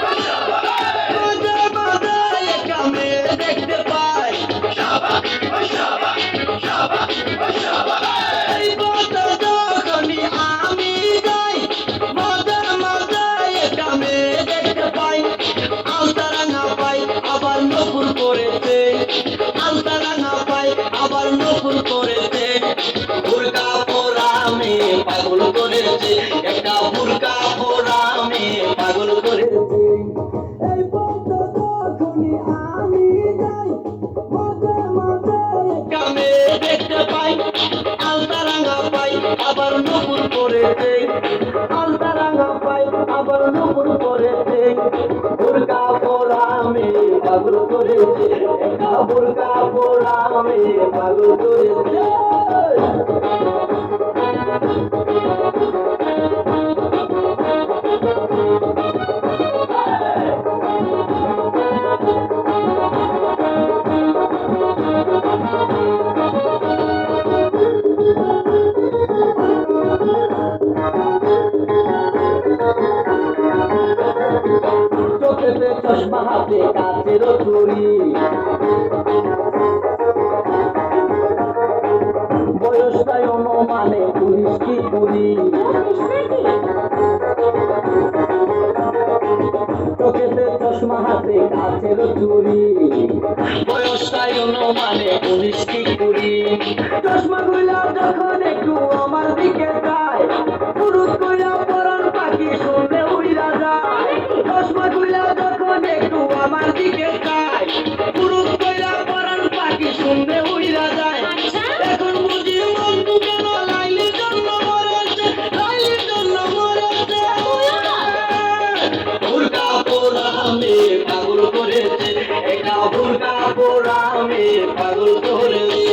মাঝে মাঝে একটা মেয়ে দেখতে পাই, এই পথে যখনই আমি যাই, মাঝে মাঝে একটা মেয়ে দেখতে পাই, আলতারাঙা পাই আবার নকুল করেছে, আলতারাঙা পাই আবার নকুল করেছে, বুরকা পরা মেয়ে পাগল করেছে, একটা বুরকা পরা মেয়ে পাগল করেছে। এই পথে যখনই আমি যাই, মাঝে মাঝে একটা মেয়ে দেখতে পাই, আলতারাঙা পাই আবার নকুল করেছে, আলতারাঙা পাই আবার নকুল করেছে, বুরকা পরা মেয়ে পাগল করেছে, একটা বুরকা পরা মেয়ে পাগল করেছে। চোখেতে চশমা হাতে কাচের চুরি, বয়সটাই অনুমানে 19 কি 20, চোখেতে চশমা হাতে কাচের চুরি, বয়সটাই অনুমানে 19 কি 20, চশমা গুলা যখন একটু আমার দিকে যায়, পুরুত কইরা পরান পাখি শুনলে উইরা যায়, চশমা গুলা যখন একটু আমার দিকে যায়, পুরুত কইরা পরান পাখি শুনলে উইরা যায়। এখন বুঝি বন্ধু কেন লাইলির জন্য মরেছে, লাইলির জন্য মরেছে। বুরকা পরা মেয়ে পাগল করেছে, একটা বুরকা পরা মেয়ে পাগল করেছে।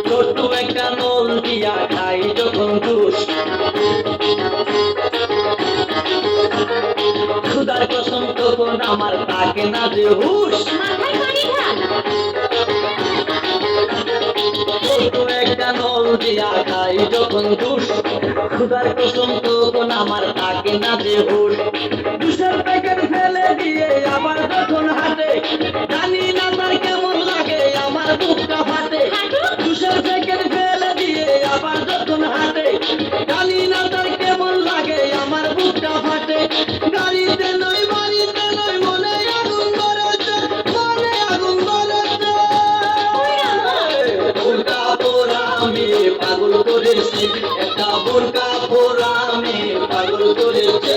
ছোট্ট একটা নল দিয়া খাই যখন জুস, ক্ষুধার কসম তখন আমার থাকে না যে হুশ, ছোট্ট একটা নল দিয়া খাই যখন জুস, ক্ষুধার কসম তখন আমার থাকে না যে হুশ, জুসের প্যাকেট ফেলে দিয়ে আবার যখন হাঁটে, জানি না তার কেমন লাগে আমার বুকটা ফাটে, জুসের প্যাকেট ফেলে দিয়ে আবার যখন হাঁটে, জানি না তার কেমন লাগে আমার বুকটা ফাটে, গাড়িতে নয় বাড়িতে নয় মনে আগুন ধরেছে, মনে আগুন ধরেছে। বুরকা পরা মেয়ে পাগল করেছে, একটা বুরকা পরা মেয়ে পাগল করেছে।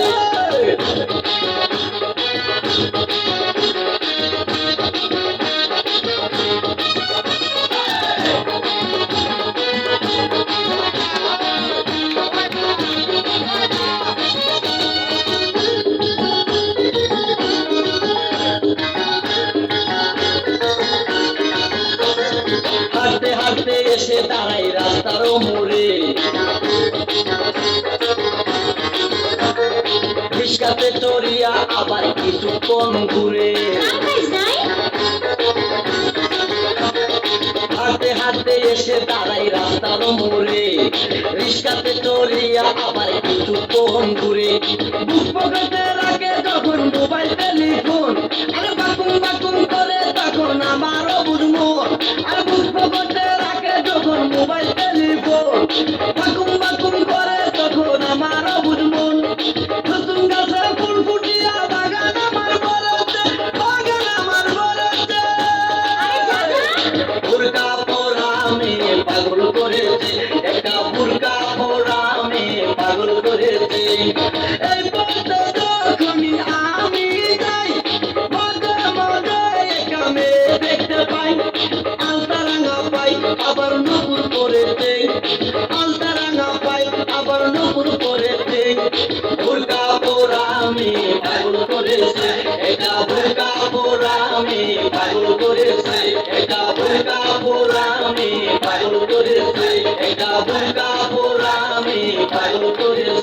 হাঁটতে হাঁটতে এসে দাঁড়াই রাস্তার মোড়ে, রিস্কাতে চড়িয়া আবার কিছুক্ষণ ঘুরে, হাঁটতে হাঁটতে এসে দাঁড়াই রাস্তার মোড়ে, রিস্কাতে চড়িয়া আবার কিছুক্ষণ ঘুরে, বুক পকেটে রাখে যখন মোবাইল টেলিফোন, আরে বাকুম বাকুম করে তখন আমারও বুঝমন, আর বুক পকেটে রাখে যখন মোবাইল টেলিফোন, বাকুম বাকুম করে তখন আমারও বুঝমন, নতুন গাছে ফুল ফুটিয়া বাগান আমার বলেছে, বাগান আমার বলেছে। বুরকা পরা মেয়ে পাগল করেছে, একটা বুরকা পরা মেয়ে পাগল করেছে। এই পথে যখনই আমি যাই, মাঝে মাঝে একটা মেয়ে দেখতে পাই, আলতারাঙা পাই আবার নকুল করেছে, আলতারাঙা পাই আবার নকুল করেছে, বুরকা পরা মেয়ে পাগল করেছে, এটা বুরকা পরা মেয়ে পাগল করেছে। একটা বুকা পোড়ামি পাগল করেছে, একটা বুকা পোড়ামি পাগল করেছে।